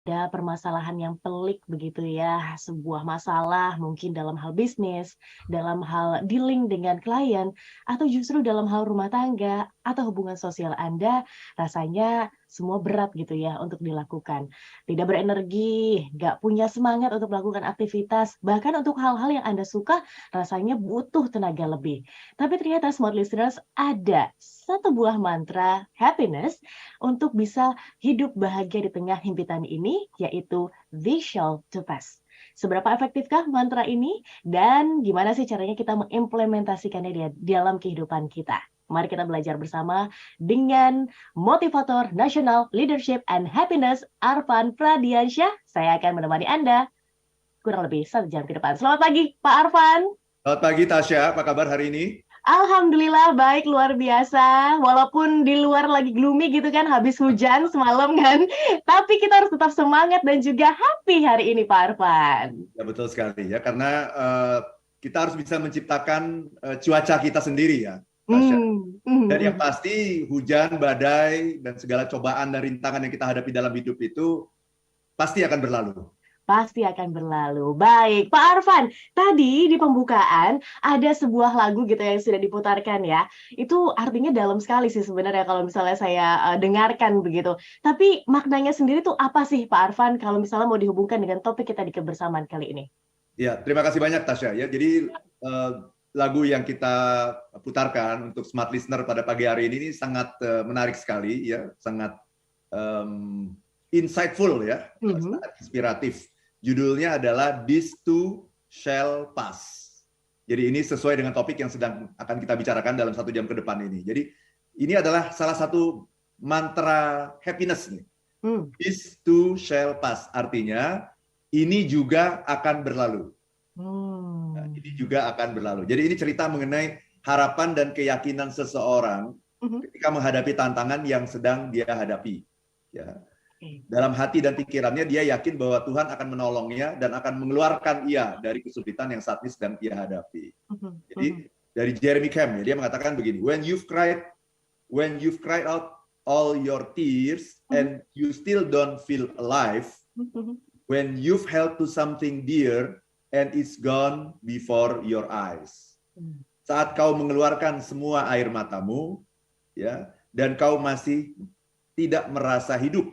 Ada permasalahan yang pelik begitu ya, sebuah masalah mungkin dalam hal bisnis, dalam hal dealing dengan klien, atau justru dalam hal rumah tangga atau hubungan sosial Anda, rasanya semua berat gitu ya untuk dilakukan. Tidak berenergi, nggak punya semangat untuk melakukan aktivitas, bahkan untuk hal-hal yang Anda suka rasanya butuh tenaga lebih. Tapi ternyata smart listeners ada satu buah mantra happiness untuk bisa hidup bahagia di tengah himpitan ini, yaitu "This shall to pass". Seberapa efektifkah mantra ini dan gimana sih caranya kita mengimplementasikannya di dalam kehidupan kita? Mari kita belajar bersama dengan motivator nasional leadership and happiness Arfan Pradiansyah. Saya akan menemani Anda kurang lebih 1 jam ke depan. Selamat pagi, Pak Arfan. Selamat pagi Tasya, apa kabar hari ini? Alhamdulillah baik, luar biasa. Walaupun di luar lagi gloomy gitu kan, habis hujan semalam kan. Tapi kita harus tetap semangat dan juga happy hari ini, Pak Arfan. Ya betul sekali ya, karena kita harus bisa menciptakan cuaca kita sendiri ya, Tasya. Dan yang pasti hujan, badai, dan segala cobaan dan rintangan yang kita hadapi dalam hidup itu pasti akan berlalu. Pasti akan berlalu. Baik, Pak Arfan, tadi di pembukaan ada sebuah lagu gitu yang sudah diputarkan ya. Itu artinya dalam sekali sih sebenarnya kalau misalnya saya dengarkan begitu. Tapi maknanya sendiri tuh apa sih Pak Arfan kalau misalnya mau dihubungkan dengan topik kita di kebersamaan kali ini? Ya, terima kasih banyak Tasya ya. Jadi lagu yang kita putarkan untuk smart listener pada pagi hari ini sangat menarik sekali ya, sangat insightful ya, sangat inspiratif. Judulnya adalah "This Too Shall Pass". Jadi ini sesuai dengan topik yang sedang akan kita bicarakan dalam 1 jam ke depan ini. Jadi ini adalah salah satu mantra happiness nih. This too shall pass. Artinya ini juga akan berlalu. Nah, ini juga akan berlalu. Jadi ini cerita mengenai harapan dan keyakinan seseorang ketika menghadapi tantangan yang sedang dia hadapi. Ya. Dalam hati dan pikirannya dia yakin bahwa Tuhan akan menolongnya dan akan mengeluarkan ia dari kesulitan yang saat ini sedang ia hadapi. Jadi dari Jeremy Camp dia mengatakan begini, when you've cried out all your tears and you still don't feel alive, when you've held to something dear and it's gone before your eyes. Saat kau mengeluarkan semua air matamu, ya, dan kau masih tidak merasa hidup.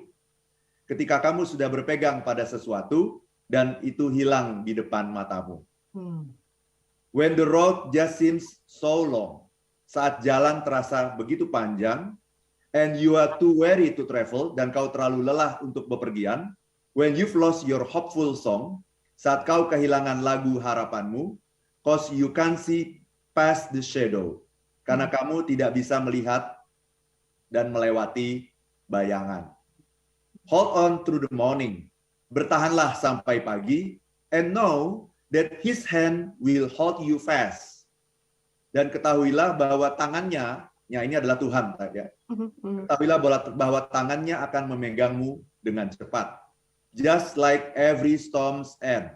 Ketika kamu sudah berpegang pada sesuatu dan itu hilang di depan matamu. When the road just seems so long, saat jalan terasa begitu panjang, and you are too weary to travel, dan kau terlalu lelah untuk bepergian, when you've lost your hopeful song, saat kau kehilangan lagu harapanmu, cause you can't see past the shadow, karena kamu tidak bisa melihat dan melewati bayangan. Hold on through the morning. Bertahanlah sampai pagi and know that his hand will hold you fast. Dan ketahuilah bahwa tangannya, ya ini adalah Tuhan ya. Ketahuilah bahwa tangannya akan memegangmu dengan cepat. Just like every storm's end.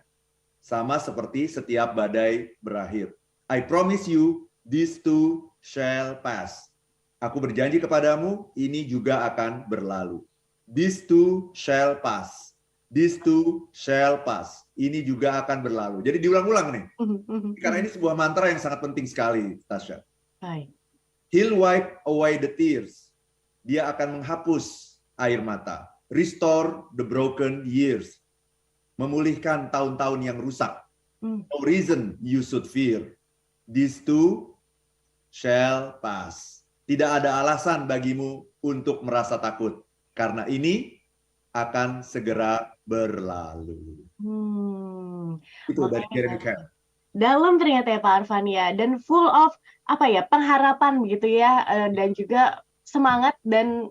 Sama seperti setiap badai berakhir. I promise you, these too shall pass. Aku berjanji kepadamu, ini juga akan berlalu. This too shall pass. This too shall pass. Ini juga akan berlalu. Jadi diulang-ulang nih. Karena ini sebuah mantra yang sangat penting sekali, Tasya. He'll wipe away the tears. Dia akan menghapus air mata. Restore the broken years. Memulihkan tahun-tahun yang rusak. No reason you should fear. This too shall pass. Tidak ada alasan bagimu untuk merasa takut. Karena ini akan segera berlalu. Itu dari Jeremy Camp. Dalam ternyata ya Pak Arfan ya, dan full of pengharapan begitu ya, dan juga semangat dan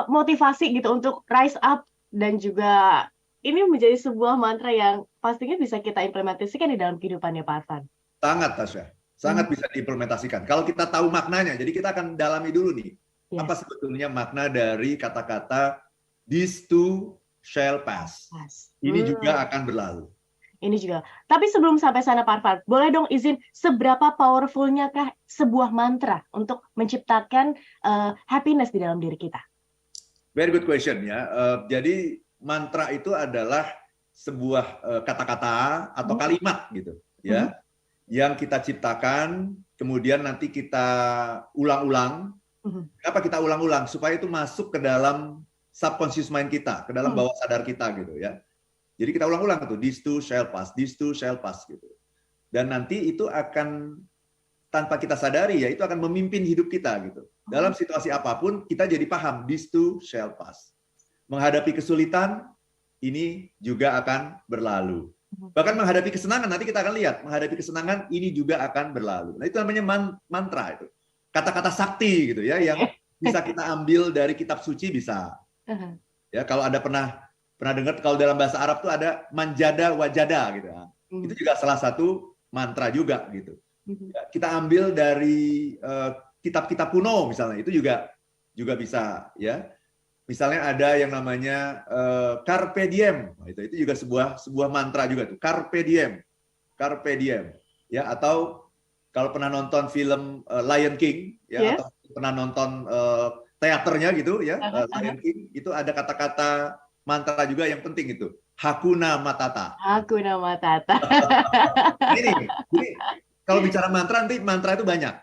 motivasi gitu untuk rise up, dan juga ini menjadi sebuah mantra yang pastinya bisa kita implementasikan di dalam kehidupannya Pak Arfan. Sangat Tasya, sangat bisa diimplementasikan. Kalau kita tahu maknanya, jadi kita akan dalami dulu nih. Apa sebetulnya makna dari kata-kata "this too shall pass"? Ini juga akan berlalu. Ini juga. Tapi sebelum sampai sana Pak Arfan, boleh dong izin seberapa powerfulnya kah sebuah mantra untuk menciptakan happiness di dalam diri kita? Very good question ya. Jadi mantra itu adalah sebuah kata-kata atau kalimat gitu, ya, yang kita ciptakan, kemudian nanti kita ulang-ulang. Kenapa kita ulang-ulang? Supaya itu masuk ke dalam subconscious mind kita, ke dalam bawah sadar kita gitu ya. Jadi kita ulang-ulang tuh, this too shall pass, this too shall pass gitu. Dan nanti itu akan tanpa kita sadari ya, itu akan memimpin hidup kita gitu. Dalam situasi apapun kita jadi paham this too shall pass. Menghadapi kesulitan ini juga akan berlalu. Bahkan menghadapi kesenangan, nanti kita akan lihat, menghadapi kesenangan ini juga akan berlalu. Nah, itu namanya mantra itu. Kata-kata sakti gitu ya, yang bisa kita ambil dari kitab suci bisa. Ya, kalau ada pernah dengar kalau dalam bahasa Arab tuh ada manjada wajada gitu. Itu juga salah satu mantra juga gitu. Ya, kita ambil dari kitab-kitab kuno misalnya, itu juga bisa ya. Misalnya ada yang namanya carpe diem, itu juga sebuah mantra juga tuh, carpe diem, carpe diem, ya. Atau kalau pernah nonton film Lion King, ya, atau pernah nonton teaternya gitu, ya, Lion King, itu ada kata-kata mantra juga yang penting itu, Hakuna Matata. Hakuna Matata. Ini kalau bicara mantra, nanti mantra itu banyak.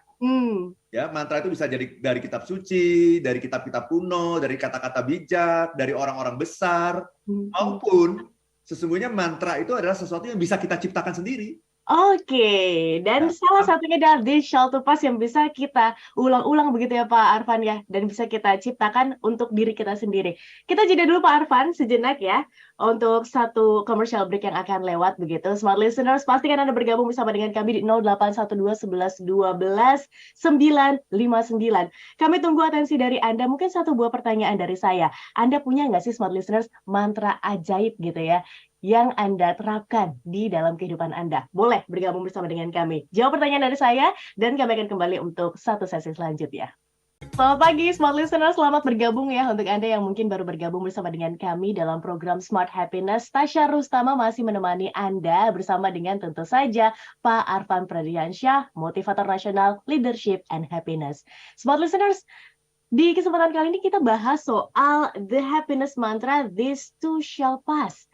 Ya, mantra itu bisa jadi dari kitab suci, dari kitab-kitab kuno, dari kata-kata bijak, dari orang-orang besar, maupun sesungguhnya mantra itu adalah sesuatu yang bisa kita ciptakan sendiri. Oke, dan salah satunya adalah this shall to pass yang bisa kita ulang-ulang begitu ya Pak Arfan ya, dan bisa kita ciptakan untuk diri kita sendiri. Kita jeda dulu Pak Arfan sejenak ya, untuk satu commercial break yang akan lewat begitu. Smart listeners, pastikan Anda bergabung bersama dengan kami di 0812 11 12 959. Kami tunggu atensi dari Anda, mungkin satu buah pertanyaan dari saya. Anda punya nggak sih Smart listeners mantra ajaib gitu ya, yang Anda terapkan di dalam kehidupan Anda? Boleh bergabung bersama dengan kami. Jawab pertanyaan dari saya, dan kami akan kembali untuk satu sesi selanjutnya. Selamat pagi Smart Listener, selamat bergabung ya untuk Anda yang mungkin baru bergabung bersama dengan kami dalam program Smart Happiness. Tasya Rustama masih menemani Anda bersama dengan tentu saja Pak Arfan Pradiansyah, motivator nasional Leadership and Happiness. Smart Listeners, di kesempatan kali ini kita bahas soal the happiness mantra, this too shall pass.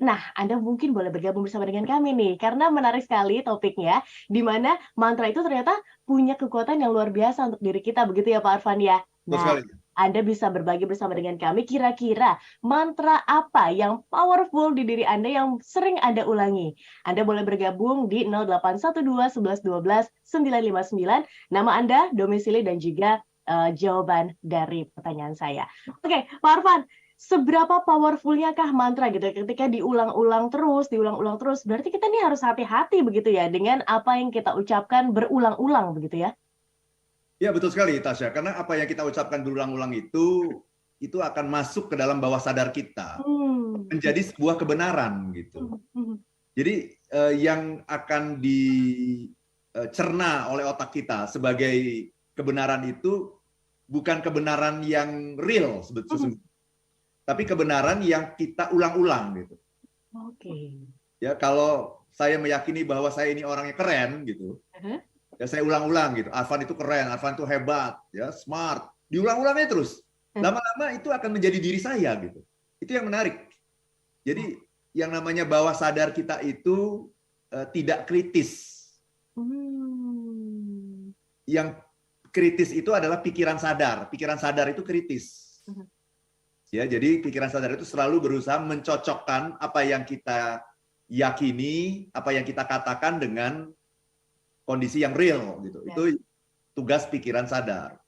Nah, Anda mungkin boleh bergabung bersama dengan kami nih, karena menarik sekali topiknya, di mana mantra itu ternyata punya kekuatan yang luar biasa untuk diri kita, begitu ya Pak Arfan ya? Nah, Anda bisa berbagi bersama dengan kami, kira-kira mantra apa yang powerful di diri Anda yang sering Anda ulangi? Anda boleh bergabung di 0812 11 12 959, nama Anda, domisili, dan juga jawaban dari pertanyaan saya. Oke, Pak Arfan, seberapa powerfulnya kah mantra gitu ketika diulang-ulang terus, berarti kita nih harus hati-hati begitu ya dengan apa yang kita ucapkan berulang-ulang begitu ya? Ya, betul sekali Tasya, karena apa yang kita ucapkan berulang-ulang itu akan masuk ke dalam bawah sadar kita, menjadi sebuah kebenaran gitu. Jadi yang akan dicerna oleh otak kita sebagai kebenaran itu bukan kebenaran yang real sebetulnya, tapi kebenaran yang kita ulang-ulang gitu. Oke. Ya, kalau saya meyakini bahwa saya ini orangnya keren gitu, ya saya ulang-ulang gitu. Arfan itu keren, Arfan itu hebat, ya smart. Diulang-ulangnya terus. Lama-lama itu akan menjadi diri saya gitu. Itu yang menarik. Jadi yang namanya bawah sadar kita itu tidak kritis. Yang kritis itu adalah pikiran sadar. Pikiran sadar itu kritis. Ya, jadi pikiran sadar itu selalu berusaha mencocokkan apa yang kita yakini, apa yang kita katakan dengan kondisi yang real gitu. Itu tugas pikiran sadar.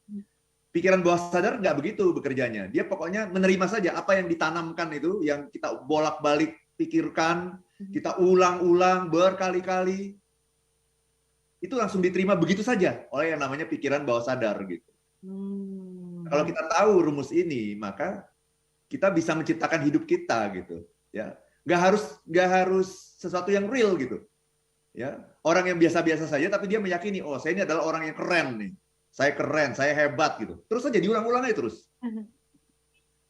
Pikiran bawah sadar nggak begitu bekerjanya. Dia pokoknya menerima saja apa yang ditanamkan itu, yang kita bolak-balik pikirkan, kita ulang-ulang berkali-kali. Itu langsung diterima begitu saja oleh yang namanya pikiran bawah sadar gitu. Kalau kita tahu rumus ini, maka kita bisa menciptakan hidup kita gitu, ya. Nggak harus sesuatu yang real gitu, ya. Orang yang biasa-biasa saja, tapi dia meyakini, oh saya ini adalah orang yang keren nih, saya keren, saya hebat gitu. Terus saja diulang-ulang aja terus.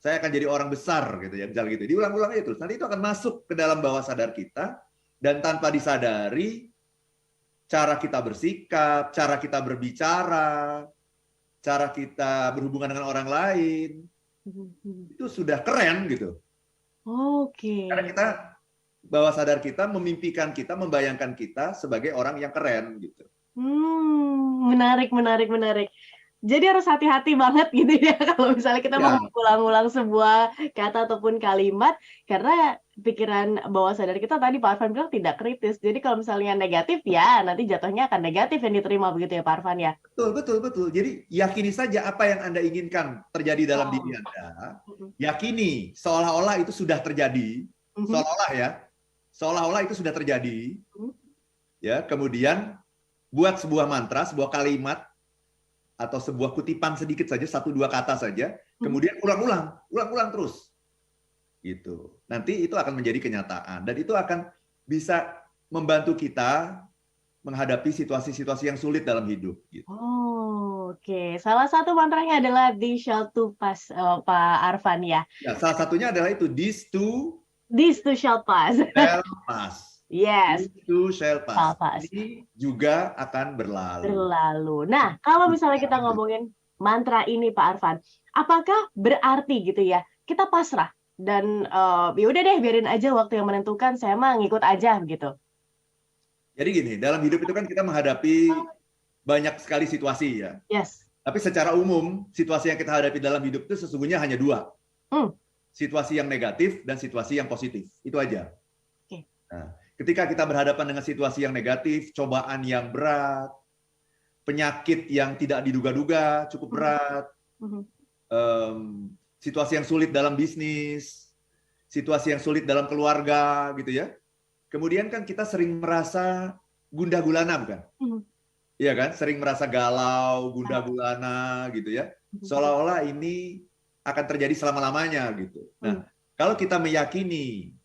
Saya akan jadi orang besar gitu ya, misalnya gitu. Diulang-ulang aja terus. Nanti itu akan masuk ke dalam bawah sadar kita, dan tanpa disadari, cara kita bersikap, cara kita berbicara, cara kita berhubungan dengan orang lain, itu sudah keren gitu. Oke. Karena kita bawah sadar kita memimpikan kita, membayangkan kita sebagai orang yang keren gitu. Menarik, menarik, menarik. Jadi harus hati-hati banget gitu ya kalau misalnya kita mau Ya, mengulang-ulang sebuah kata ataupun kalimat, karena pikiran bawah sadar kita tadi Pak Arfan bilang tidak kritis. Jadi kalau misalnya negatif ya nanti jatuhnya akan negatif yang diterima begitu ya Pak Arfan ya? betul, betul, betul. Jadi yakini saja apa yang Anda inginkan terjadi dalam Oh. diri Anda. Yakini seolah-olah itu sudah terjadi, seolah-olah ya, seolah-olah itu sudah terjadi. Ya, kemudian buat sebuah mantra, sebuah kalimat atau sebuah kutipan sedikit saja, 1-2 kata saja, kemudian ulang-ulang terus. Gitu. Nanti itu akan menjadi kenyataan dan itu akan bisa membantu kita menghadapi situasi-situasi yang sulit dalam hidup gitu. Oke. Salah satu mantranya adalah "This shall to pass," Pak Arfan ya. Ya, salah satunya adalah itu this too This too shall pass. shall pass. Yes. This too shall pass. Shall pass. Ini juga akan berlalu. Berlalu. Nah, kalau misalnya kita ngomongin mantra ini Pak Arfan, apakah berarti gitu ya, kita pasrah dan ya udah deh biarin aja waktu yang menentukan, saya mah ngikut aja gitu. Jadi gini, dalam hidup itu kan kita menghadapi banyak sekali situasi ya. Yes. Tapi secara umum, situasi yang kita hadapi dalam hidup itu sesungguhnya hanya 2. Situasi yang negatif dan situasi yang positif. Itu aja. Oke. Nah, ketika kita berhadapan dengan situasi yang negatif, cobaan yang berat, penyakit yang tidak diduga-duga cukup berat, situasi yang sulit dalam bisnis, situasi yang sulit dalam keluarga, gitu ya. Kemudian kan kita sering merasa gundah gulana, bukan? Iya kan? Sering merasa galau, gundah gulana, gitu ya. Seolah-olah ini akan terjadi selama-lamanya, gitu. Nah, kalau kita meyakini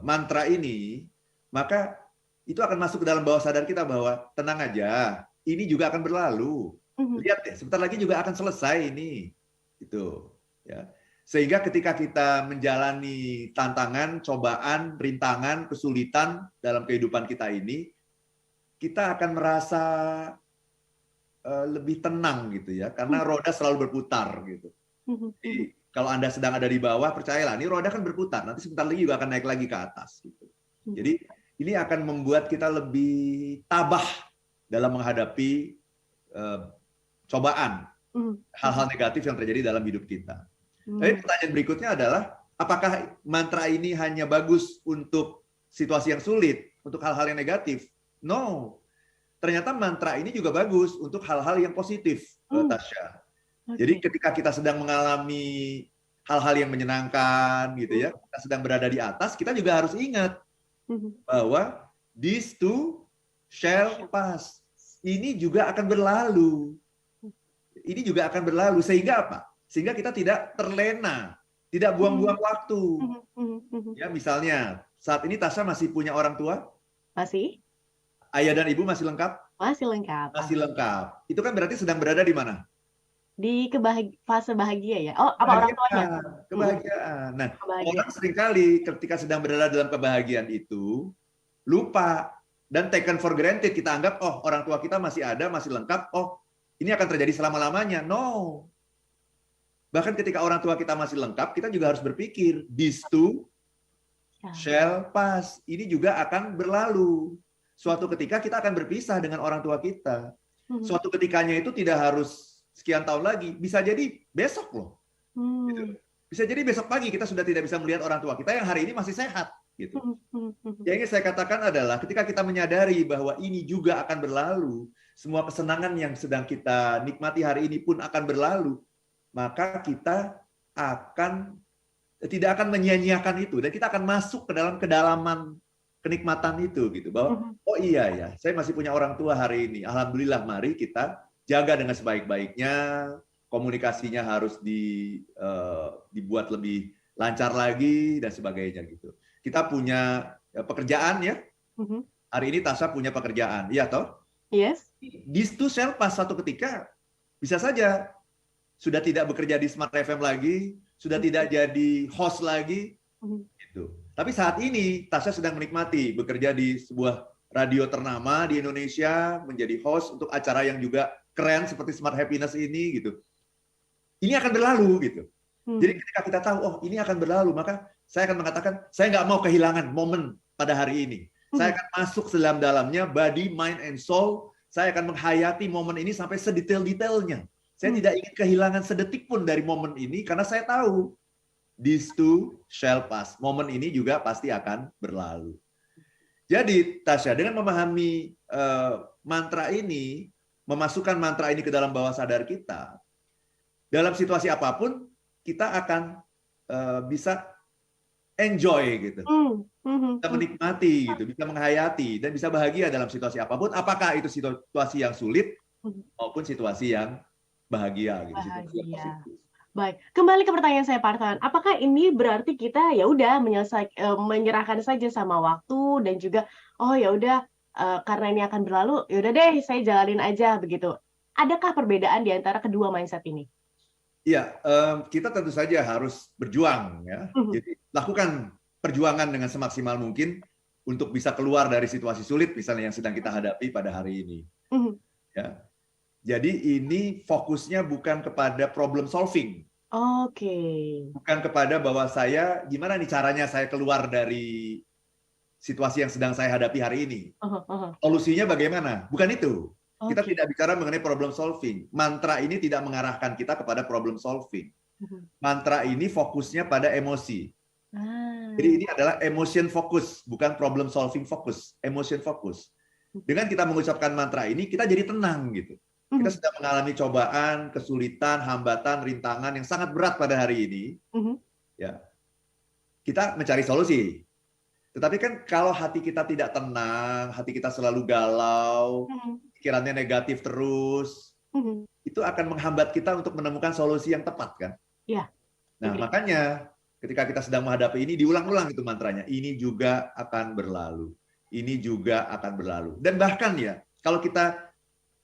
mantra ini, maka itu akan masuk ke dalam bawah sadar kita bahwa tenang aja, ini juga akan berlalu. Lihat deh, sebentar lagi juga akan selesai ini. Gitu, ya. Sehingga ketika kita menjalani tantangan, cobaan, rintangan, kesulitan dalam kehidupan kita ini, kita akan merasa lebih tenang gitu ya, karena roda selalu berputar gitu. Jadi, kalau Anda sedang ada di bawah, percayalah, ini roda kan berputar, nanti sebentar lagi juga akan naik lagi ke atas. Gitu. Jadi ini akan membuat kita lebih tabah dalam menghadapi cobaan, hal-hal negatif yang terjadi dalam hidup kita. Tapi pertanyaan berikutnya adalah, apakah mantra ini hanya bagus untuk situasi yang sulit, untuk hal-hal yang negatif? No. Ternyata mantra ini juga bagus untuk hal-hal yang positif, Tasya. Jadi ketika kita sedang mengalami hal-hal yang menyenangkan, gitu ya, kita sedang berada di atas, kita juga harus ingat bahwa this too shall pass. Ini juga akan berlalu. Ini juga akan berlalu. Sehingga apa? Sehingga kita tidak terlena, tidak buang-buang waktu. Ya, misalnya saat ini Tasya masih punya orang tua? Masih? Ayah dan ibu masih lengkap? Masih lengkap. Masih lengkap. Itu kan berarti sedang berada di mana? Di fase bahagia ya? Oh, apa orang tuanya? Kebahagiaan. Nah, orang seringkali ketika sedang berada dalam kebahagiaan itu, lupa dan taken for granted. Kita anggap, oh orang tua kita masih ada, masih lengkap, oh ini akan terjadi selama-lamanya. No. Bahkan ketika orang tua kita masih lengkap, kita juga harus berpikir, this too shall pass. Ini juga akan berlalu. Suatu ketika kita akan berpisah dengan orang tua kita. Suatu ketikanya itu tidak harus sekian tahun lagi, bisa jadi besok loh. Gitu. Bisa jadi besok pagi kita sudah tidak bisa melihat orang tua kita yang hari ini masih sehat. Gitu. Yang ingin saya katakan adalah ketika kita menyadari bahwa ini juga akan berlalu, semua kesenangan yang sedang kita nikmati hari ini pun akan berlalu, maka kita tidak akan menyia-nyiakan itu dan kita akan masuk ke dalam kedalaman kenikmatan itu gitu, bahwa oh iya ya, saya masih punya orang tua hari ini. Alhamdulillah, mari kita jaga dengan sebaik-baiknya, komunikasinya harus dibuat lebih lancar lagi dan sebagainya gitu. Kita punya pekerjaan ya. Hari ini Tasya punya pekerjaan, iya toh? Yes. This too shall pass, satu ketika bisa saja sudah tidak bekerja di Smart FM lagi, sudah tidak jadi host lagi, gitu. Tapi saat ini Tasya sedang menikmati bekerja di sebuah radio ternama di Indonesia, menjadi host untuk acara yang juga keren seperti Smart Happiness ini gitu. Ini akan berlalu gitu. Jadi ketika kita tahu, oh ini akan berlalu, maka saya akan mengatakan, saya nggak mau kehilangan momen pada hari ini. Saya akan masuk sedalam-dalamnya, body, mind, and soul. Saya akan menghayati momen ini sampai sedetail-detailnya. Saya tidak ingin kehilangan sedetik pun dari momen ini, karena saya tahu, this too shall pass. Momen ini juga pasti akan berlalu. Jadi, Tasya, dengan memahami mantra ini, memasukkan mantra ini ke dalam bawah sadar kita, dalam situasi apapun, kita akan bisa enjoy gitu. Bisa menikmati gitu, bisa menghayati dan bisa bahagia dalam situasi apapun, apakah itu situasi yang sulit maupun situasi yang bahagia gitu. Bahagia. Baik, kembali ke pertanyaan saya Pak Arfan, apakah ini berarti kita ya udah menyerahkan saja sama waktu dan juga oh ya udah karena ini akan berlalu, ya udah deh saya jalanin aja begitu. Adakah perbedaan di antara kedua mindset ini? Iya, kita tentu saja harus berjuang ya. Jadi lakukan perjuangan dengan semaksimal mungkin untuk bisa keluar dari situasi sulit misalnya yang sedang kita hadapi pada hari ini. Ya. Jadi ini fokusnya bukan kepada problem solving. Oke. Bukan kepada bahwa saya gimana nih caranya saya keluar dari situasi yang sedang saya hadapi hari ini. Solusinya bagaimana? Bukan itu. Kita tidak bicara mengenai problem solving. Mantra ini tidak mengarahkan kita kepada problem solving. Mantra ini fokusnya pada emosi. Jadi ini adalah emotion focus, bukan problem solving focus. Emotion focus. Dengan kita mengucapkan mantra ini, kita jadi tenang gitu. Kita sedang mengalami cobaan, kesulitan, hambatan, rintangan yang sangat berat pada hari ini. Ya, kita mencari solusi. Tetapi kan kalau hati kita tidak tenang, hati kita selalu galau, pikirannya negatif terus, itu akan menghambat kita untuk menemukan solusi yang tepat kan? Iya. Nah, makanya ketika kita sedang menghadapi ini, diulang-ulang itu mantranya. Ini juga akan berlalu. Ini juga akan berlalu. Dan bahkan ya, kalau kita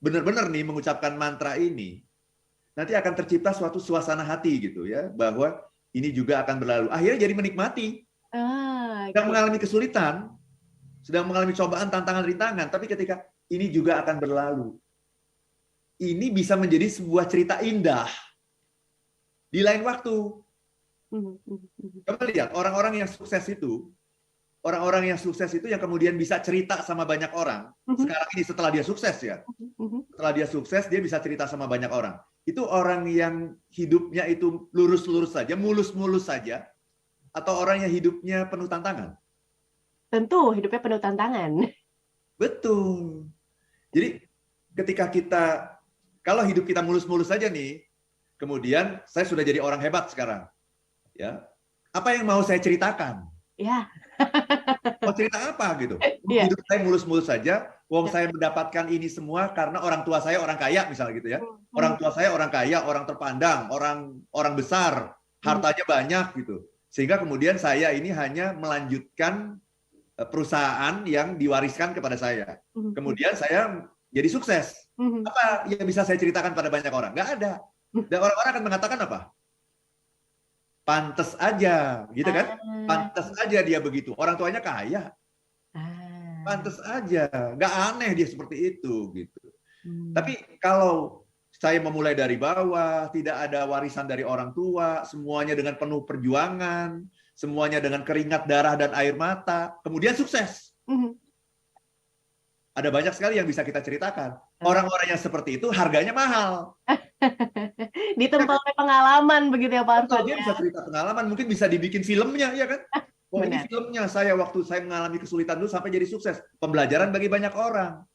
benar-benar nih mengucapkan mantra ini, nanti akan tercipta suatu suasana hati gitu ya, bahwa ini juga akan berlalu. Akhirnya jadi menikmati. Sedang mengalami kesulitan, sedang mengalami cobaan, tantangan, rintangan, tapi ketika ini juga akan berlalu. Ini bisa menjadi sebuah cerita indah di lain waktu. Coba lihat, orang-orang yang sukses itu yang kemudian bisa cerita sama banyak orang, sekarang ini setelah dia sukses ya, setelah dia sukses, dia bisa cerita sama banyak orang. Itu orang yang hidupnya itu lurus-lurus saja, mulus-mulus saja, atau orang yang hidupnya penuh tantangan? Tentu, hidupnya penuh tantangan. Betul. Jadi ketika kalau hidup kita mulus-mulus saja nih, kemudian saya sudah jadi orang hebat sekarang. Ya, apa yang mau saya ceritakan? Ya. Mau cerita apa gitu? Hidup saya mulus-mulus saja. Wong saya mendapatkan ini semua karena orang tua saya orang kaya misalnya gitu ya. Orang tua saya orang kaya, orang terpandang, orang besar, hartanya banyak gitu. Sehingga kemudian saya ini hanya melanjutkan perusahaan yang diwariskan kepada saya. Kemudian saya jadi sukses. Apa yang bisa saya ceritakan pada banyak orang? Nggak ada. Dan orang-orang akan mengatakan apa? Pantes aja, gitu kan? Pantes aja dia begitu. Orang tuanya kaya. Pantes aja, nggak aneh dia seperti itu, gitu. Tapi kalau saya memulai dari bawah, tidak ada warisan dari orang tua, semuanya dengan penuh perjuangan, semuanya dengan keringat, darah, dan air mata, kemudian sukses. Ada banyak sekali yang bisa kita ceritakan. Orang-orang yang seperti itu harganya mahal. Ditempa oleh pengalaman begitu ya Pak Arfan. Dia bisa cerita pengalaman, mungkin bisa dibikin filmnya, ya kan? Oh, ini filmnya saya waktu saya mengalami kesulitan dulu sampai jadi sukses. Pembelajaran bagi banyak orang.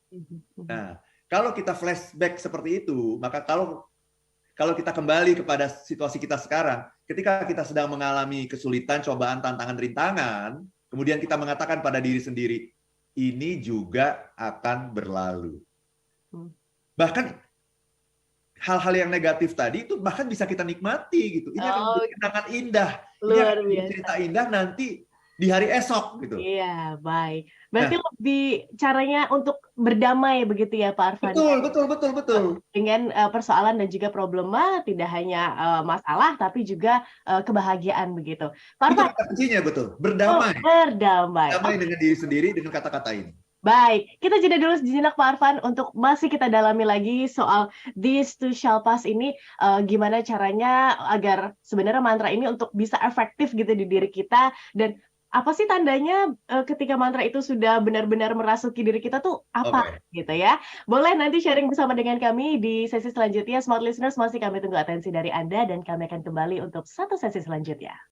Nah, kalau kita flashback seperti itu, maka kalau kita kembali kepada situasi kita sekarang, ketika kita sedang mengalami kesulitan, cobaan, tantangan, rintangan, kemudian kita mengatakan pada diri sendiri, ini juga akan berlalu. Bahkan hal-hal yang negatif tadi itu bahkan bisa kita nikmati gitu. Ini akan menjadi kenangan indah. Ini akan menjadi cerita indah nanti di hari esok gitu. Iya, baik. Berarti lebih caranya untuk berdamai begitu ya Pak Arfan. Betul. Dengan persoalan dan juga problema, tidak hanya masalah tapi juga kebahagiaan begitu. Pak Arfan. Itu kata kuncinya betul. Berdamai. Berdamai. Berdamai dengan diri sendiri dengan kata-kata ini. Baik, kita jeda dulu sejenak Pak Arfan untuk masih kita dalami lagi soal this too shall pass ini, gimana caranya agar sebenarnya mantra ini untuk bisa efektif gitu di diri kita, dan apa sih tandanya ketika mantra itu sudah benar-benar merasuki diri kita tuh apa gitu ya. Boleh nanti sharing bersama dengan kami di sesi selanjutnya. Smart Listeners, masih kami tunggu atensi dari Anda dan kami akan kembali untuk satu sesi selanjutnya.